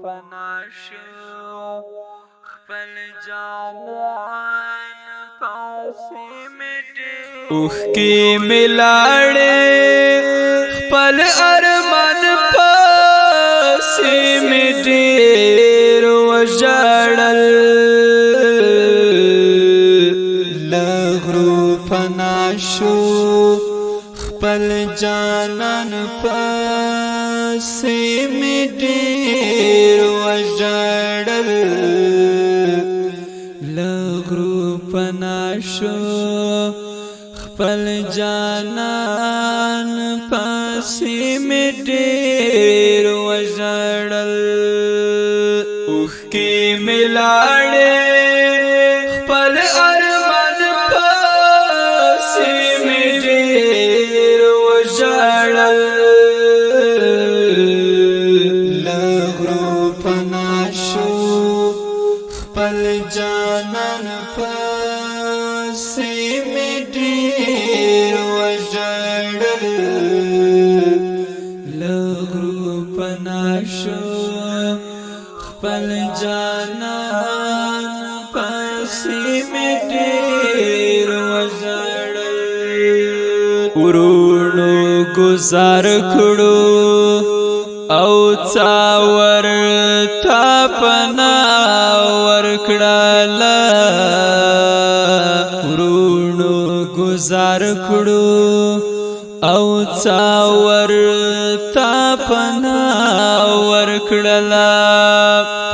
پنا شو خپل جانان پاسې مې اوښکې مې لاړې خپل ارمان پاسې مې ډېر وژړل له غرو پنا شو خپل جانان پاسې مې ډېر وژړل له غرو پنا شو خپل جانان پاسې مې ډېر وژړل اوښکې مې لاړې خپل ارمان پاسې مې ډېر وژړل له غرو پنا شو خپل جانان پاسې مې ډېر وژړل له غرو پنا شو خپل جانان پاسې مې ډېر وژړل ورونو گزار کړو او څاور تا پنا ورکړل ورونو گزار کړو او څاور تا پنا ورکړل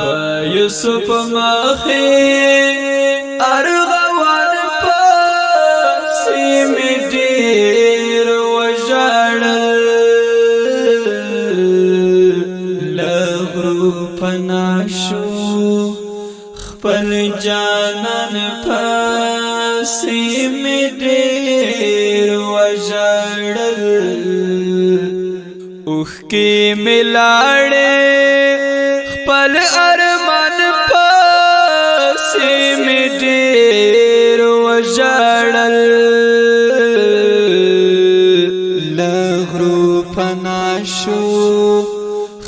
په یوسف مخې ارغوان پاسې مې ډېر وژړل له غرو پنا شو خپل جانان پاسې مې ډېر وژړل اوښکې مې لاړې خپل ارمان پاسې مې ډېر وژړل له غرو پنا شو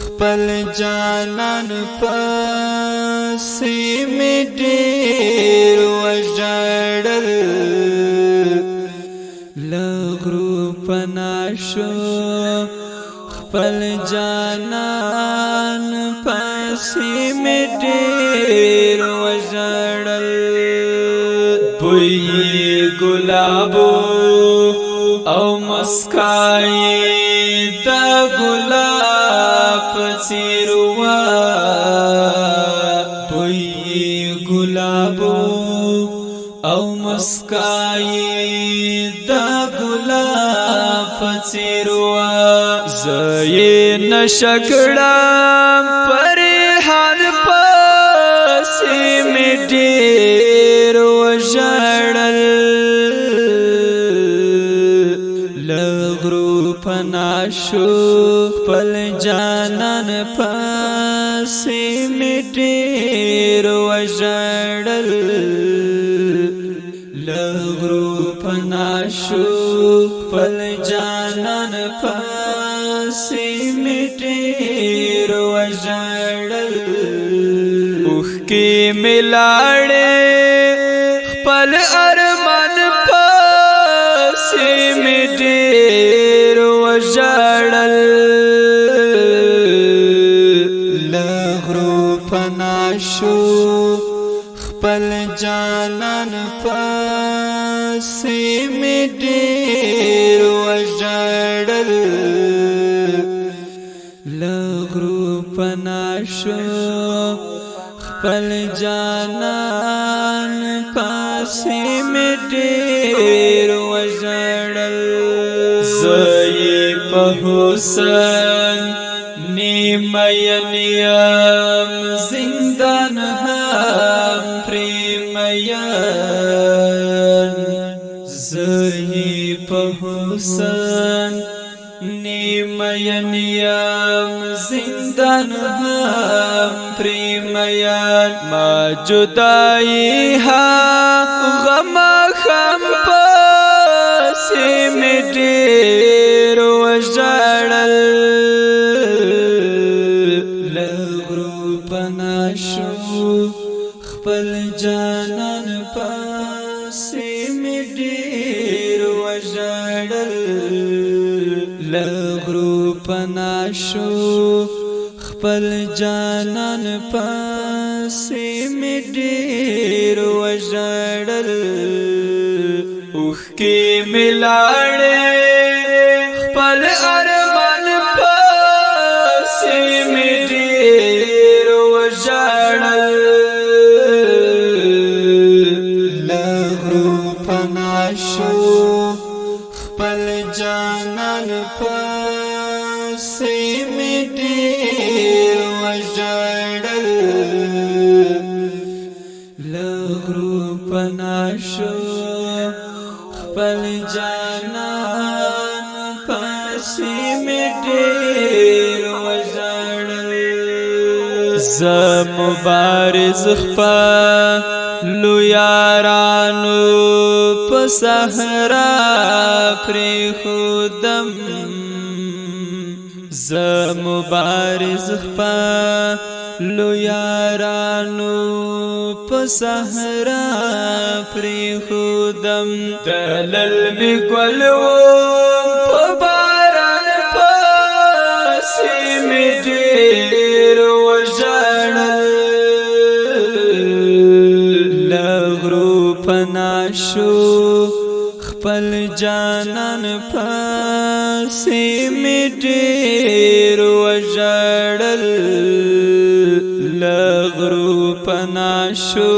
خپل جانان پاسې مې ډېر وژړل له غرو پنا شو خپل جانان پاسې مې ډېر وژړل بوی گلابو او مسکای د ګلاب څیروا بوی گلابو او مسکای د ګلاب څیروا زې نشکړم پریحان پاسې مې ډېر وژړل له غرو پنا شو خپل جانان پاسې مې ډېر وژړل له غرو پنا شو خپل جانان پاسې مې ډېر وژړل اوښکې مې لاړې خپل ارمان پاسې مې ډېر وژړل له غرو پنا شو خپل جانان پاسې مې ډېر وژړل له غرو پنا شو خپل جانان پاسې مې ډېر وژړل زې په حسن نیمین یم زندان هم پرېمین زهی په حسن نیمین یم زندان هم پرېمین ما جدائی ها غم خم پاسې مې ډېر وژړل خپل جانان پسې مې ډېر وژړل له غرو پناه شو خپل جانان پسې مې ډېر وژړل اوښکې مې لاړې خپل ارمان پسې مې ډېر وژړل له غرو پناه شو خپل جانان پسې مې ډېر وژړل له غرو پناه شو خپل جانان پسې مې ډېر وژړل زه مبارز خپلو یارانو په صحرا پرېښودم زه مبارز خپلو یارانو په صحرا پرېښودم تلل مې ګل وم په باران پسې مې ډېر وژړل له غرو پناه شو خپل جانان پسې مې ډېر وژړل له غرو پناه شو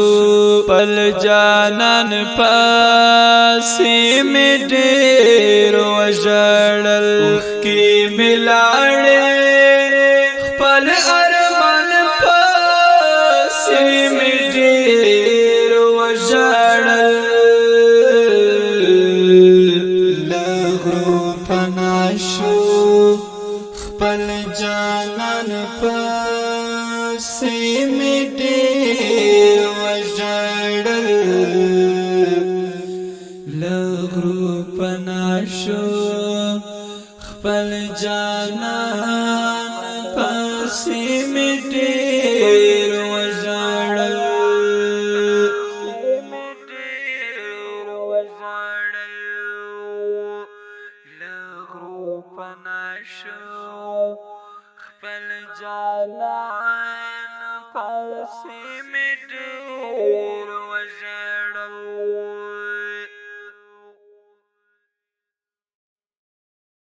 خپل جانان پسې مې ډېر وژړل اوښکې مې لاړې خپل ارمان پسې مې ډېر وژړل له غرو پناه شو خپل جانان پسې مې ډېر وژړل له غرو پناه شو خپل جانان پسې مې ډېر وژړل له غرو پناه شو خپل جانان پسې مې ډېر وژړل